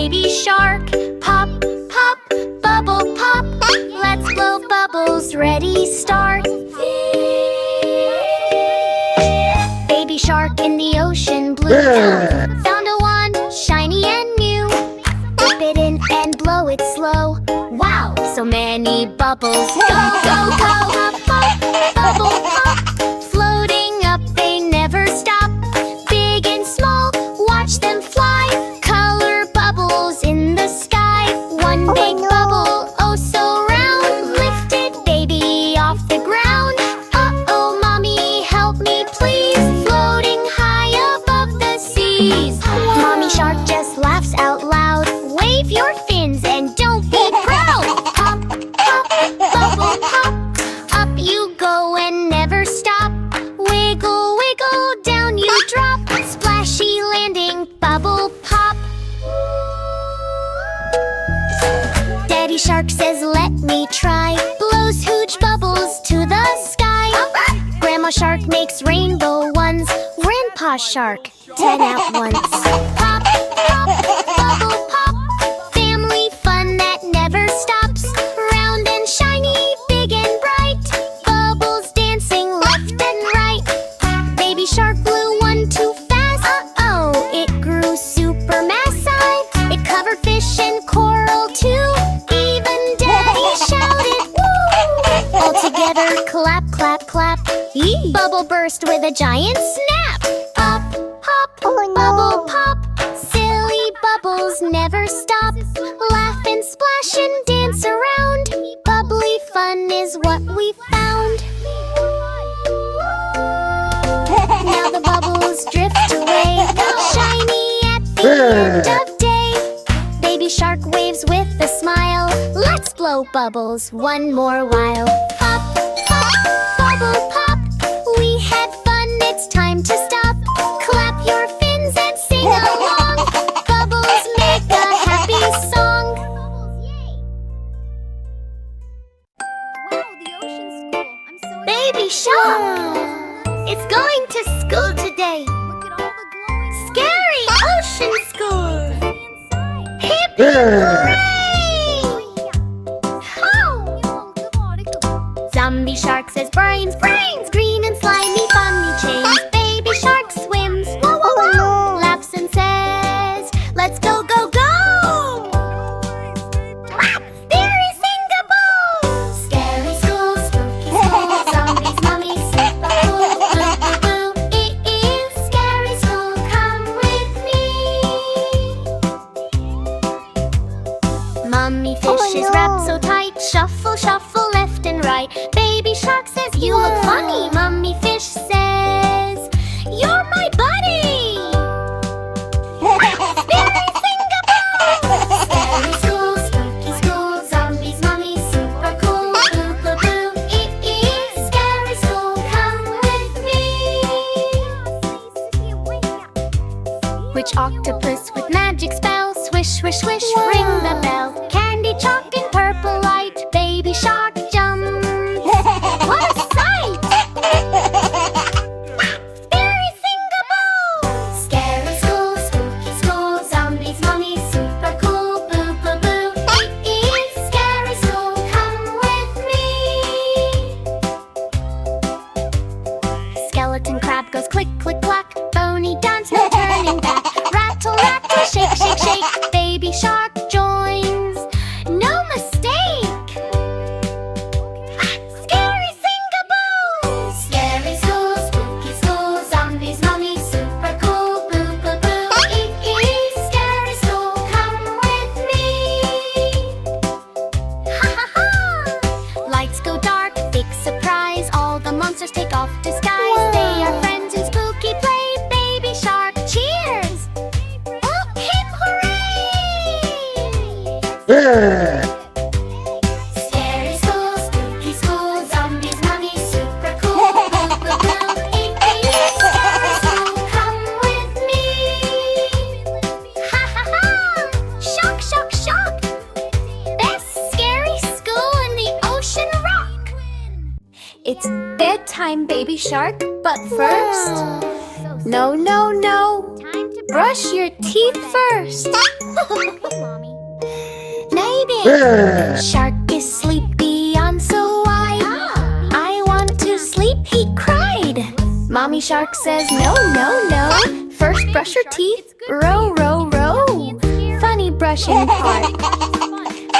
baby shark. Pop, pop, bubble pop. Let's blow bubbles, ready, start. Baby shark in the ocean blue. Found a wand, shiny and new. Dip it in and blow it slow. Wow, so many bubbles. Go, go, go. Pop, pop, bubble pop. Floating up, they never stop. Big and small, watch them fly. Color bubbles in the sky. One big bubble, oh so round. Lifted baby off the ground. Uh-oh, mommy, help me please. Floating high above the seas. Mommy shark just laughs out loud. Wave your fins and don't be proud. Pop, pop, bubble pop. Up you go and never stop. Wiggle, wiggle, down you drop. Splashy landing, bubble pop. Daddy shark says let me try. Blows huge bubbles to the sky. Grandma shark makes rainbow ones. Grandpa shark, 10 at once. Pop, pop, bubble pop. Family fun that never stops. Round and shiny, big and bright. Bubbles dancing left and right. Baby shark blew one too fast. Uh-oh, it grew super massive. It covered fish and coral too. Even Daddy shouted, woo! All together, clap, clap, clap. Bubble burst with a giant snap. Up, hop, bubble pop. Silly bubbles never stop. Laugh and splash and dance around. Bubbly fun is what we found. Now the bubbles drift away, shiny at the end of day. Baby shark waves with a smile. Let's blow bubbles one more while. Pop, pop, bubble pop. We had fun, it's time to stop. Clap your fins and sing along. Bubbles make a happy song. Baby shark! It's going to school today. Scary ocean school! Hip hooray! Zombie shark says brains, brains, green and slimy, funny chains. Baby shark swims, whoa, whoa, whoa, laughs and says, let's go, go, go! Scary sing-a-boo! Scary school, spooky school, zombies, mummies, super cool, boo, boo, boo. It is scary school, come with me. Mummy fish is wrapped so tight, shuffle, shuffle, left and right. Baby shark says, you look funny. Mummy fish says, you're my buddy. Scary sing-a-boo! Scary school, spooky school, zombies, mummies, super cool, boo, boo, boo. It is scary school, come with me. Which octopus with magic spell? Swish, swish, swish, ring the bell. Candy, chalk, and purple light. Baby shark jumps. What a sight! Scary sing-a-boo! Scary school, spooky school, zombies, mummies, super cool, boo, boo, boo. It is scary school, come with me. Skeleton crab goes click, click, clack. Bony dance, no turning back. Rattle, rattle, shake, shake, shake. Baby shark joins. No mistake! Scary sing-a-boo! Scary school, spooky school, zombies, mummies, super cool, boo, boo, boo. It is scary school, come with me. Ha ha ha! Lights go dark, big surprise. All the monsters take off disguise. They are friends in spooky play. Baby shark, cheers! Oh, hip hooray! Scary school, spooky school, zombies, mummies, super cool, boo, boo, boo. It is scary school, come with me. Ha ha ha! Shock, shock, shock! Best scary school in the ocean rock! It's bedtime, baby shark, but first... No, no, no! Time to Brush your teeth first. Maybe. Shark is sleepy on so wide. I want to sleep, he cried. Mommy Shark says no, no, no. First brush your teeth, row, row, row. Funny brushing part.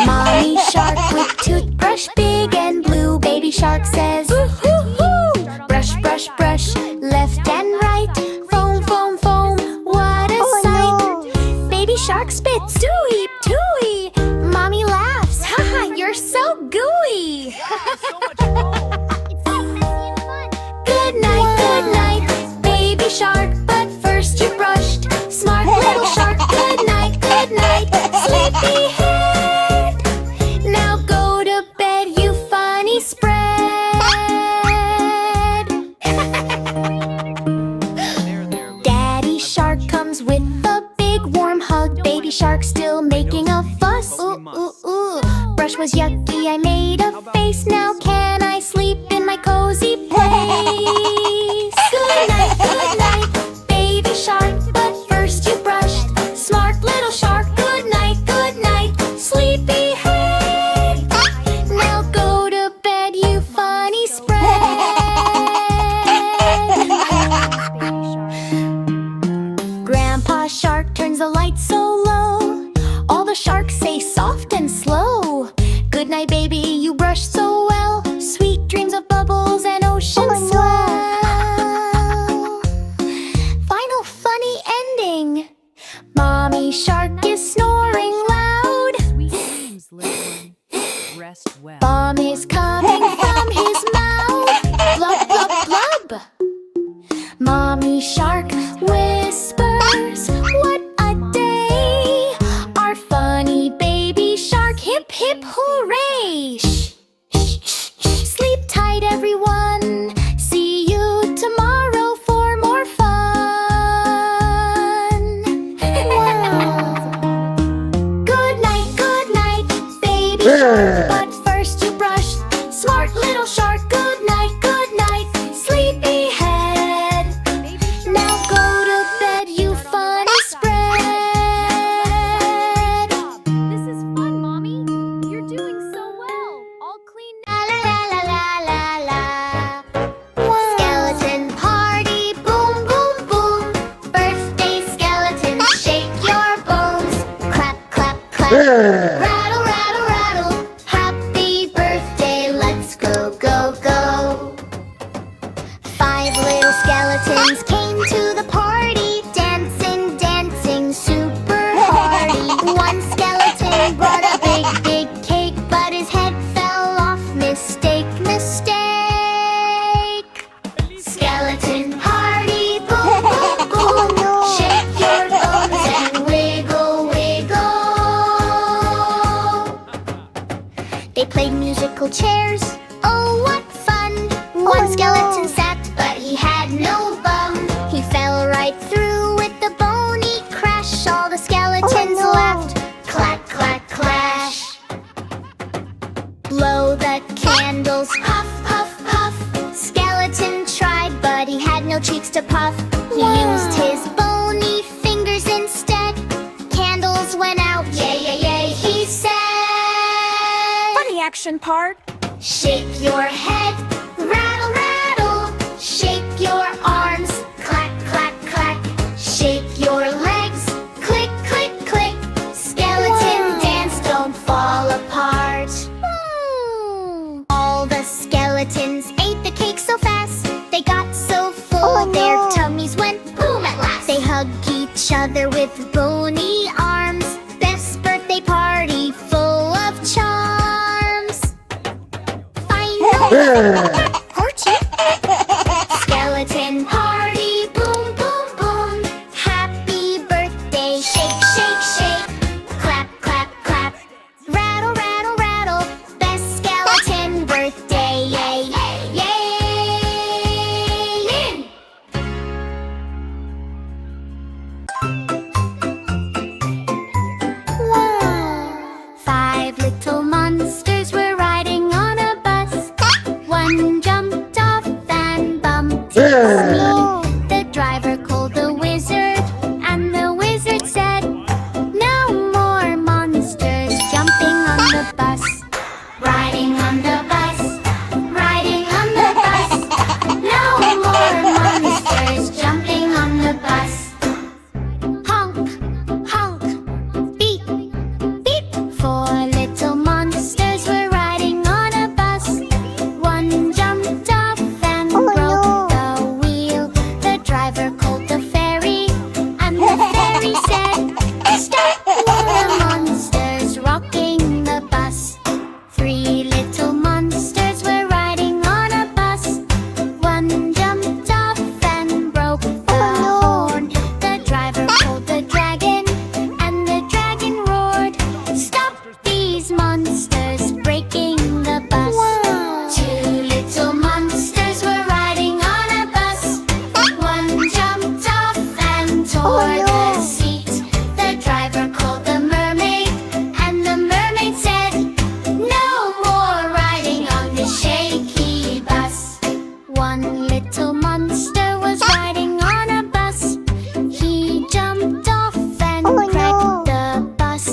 Mommy Shark with toothbrush big and blue. Baby Shark says ooh, ooh, ooh. Brush, brush, brush, left and right. Foam, foam, foam, what a sight. No. Baby Shark spits, tooey, tooey. Mommy laughs, haha, you're so gooey. Good night, baby shark. But first you brushed. Smart little shark, good night, sleepy head. Now go to bed, you funny spread. Daddy Shark comes with a big warm hug. Baby Shark still making a fuss. Ooh, ooh, ooh. Brush was yucky, I made a face. Now can I sleep in my cozy place? Good night, baby shark. But first you brushed. Smart little shark, good night, sleepy head. Now go to bed, you funny spread. Grandpa Shark turns the lights so low. All the sharks say soft and slow. Good night, baby, you brushed so well. Sweet dreams of bubbles and ocean swell. Final funny ending. Mommy Shark is snoring loud. Sweet dreams, little one. Rest well. Bomb is coming from his mouth. Blub, blub, blub. Mommy Shark whispers, what a day. Our funny baby shark, hip, hip, hooray. Shh, shh, shh, shh. Sleep tight, everyone. See you tomorrow for more fun. Wow. Good night, baby shark. But first you brushed. Smart little shark, good night, sleepy head. Now go to bed, you funny spread. This is fun, Mommy. You're doing so well. All clean now. La la la la la la. Skeleton party, boom boom boom. Birthday skeleton, shake your bones. Clap clap clap. Rattle rattle rattle. Happy birthday, let's go go go. 5 little skeletons came to the party, dancing dancing super hardy. One skeleton brought a big big cake, but his head fell off. Mistake, mistake. Skeleton party, boom boom boom. Shake your bones and wiggle wiggle. They played musical chairs. Oh, what fun! One skeleton sat, but he had no bum. He fell right through with the bony crash. All the skeletons laughed. Clack, clack, clash. Blow the candles, puff, puff, puff. Skeleton tried, but he had no cheeks to puff. He used his bony fingers instead. Candles went out, yay, yay, yay, he said. Funny action part. Shake your head, rattle, rattle. Shake your arms, clack, clack, clack. Shake your legs, click, click, click. Skeleton dance, don't fall apart. All the skeletons ate the cake so fast. They got so full, their tummies went boom at last. They hugged each other with bony arms. Best birthday party full of charms. Final party. Skeleton party, boom, boom, boom. Happy birthday, shake, shake, shake. Clap, clap, clap. Rattle, rattle, rattle. Best skeleton birthday, yay, yay, yay. for the seat. The driver called the mermaid, and the mermaid said, "No more riding on the shaky bus." One little monster was riding on a bus. He jumped off and wrecked the bus.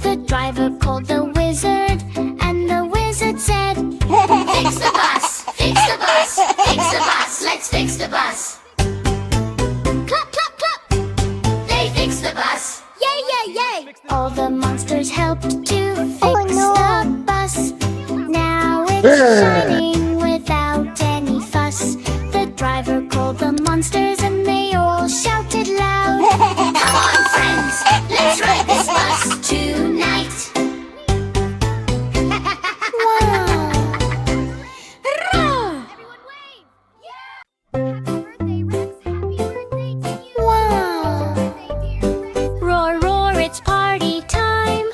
The driver called the wizard, and the wizard said, "Fix the bus, fix the bus, fix the bus, let's fix the bus." Clap, clap, clap! They fixed the bus. Yay, yay, yay! All the monsters helped to fix the bus. Now it's shining without any fuss. The driver called the monsters and they all shouted loud, "Come on, friends, let's ride this bus tonight." Wow! Everyone wave! Yeah! Happy birthday, Rex! Happy birthday to you! Wow! Happy birthday, dear Rex! Roar, roar, it's party time.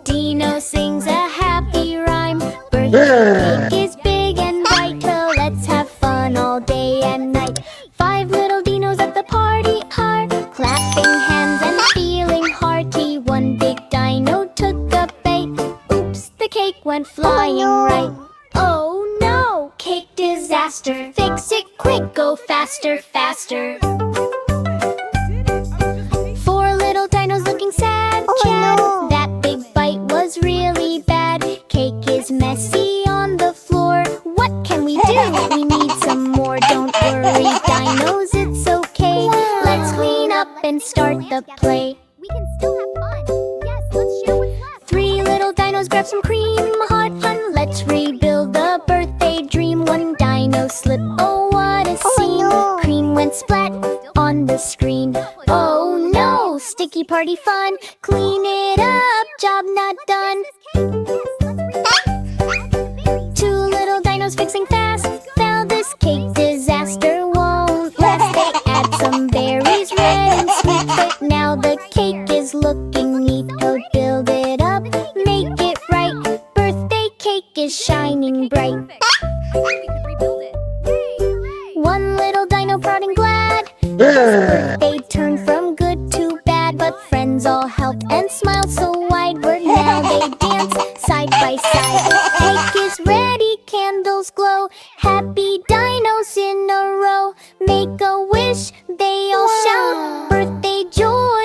Dino sings a happy rhyme. Birthday cake is big and bright. Well, let's have fun all day and night. 5 little dinos at the party are clapping hands and feeling hearty. One big dino took a bite. Oops, the cake went flying right. Oh no! Cake disaster. Fix it quick, go faster, faster. 4 little dinos looking sad. Chad, that big bite was really bad. Cake is messy on the floor. What can we do? We need some more. Don't worry, dinos, it's okay. Let's clean up and start the play. We can still have fun! Yes, let's share what's left! 3 little dinos grab some cream. Hot fun, let's rebuild the birthday dream. One dino slip, oh what a scene. Cream went splat on the screen. Oh no, sticky party fun. Clean it up, job not done. Two little dinos fixing fast. Now this cake disaster won't last. They add some berries, red and sweet, but now the cake is looking neat. Oh, build it up, make it right. Birthday cake is shining bright. Perfect! I think we could rebuild it! Yay! Hooray! One little dino proud and glad. Birthday turned from good to bad, but friends all helped and smiled so wide. Word now they dance side by side. Cake is ready, candles glow. Happy dinos in a row. Make a wish, they all shout. Birthday joy.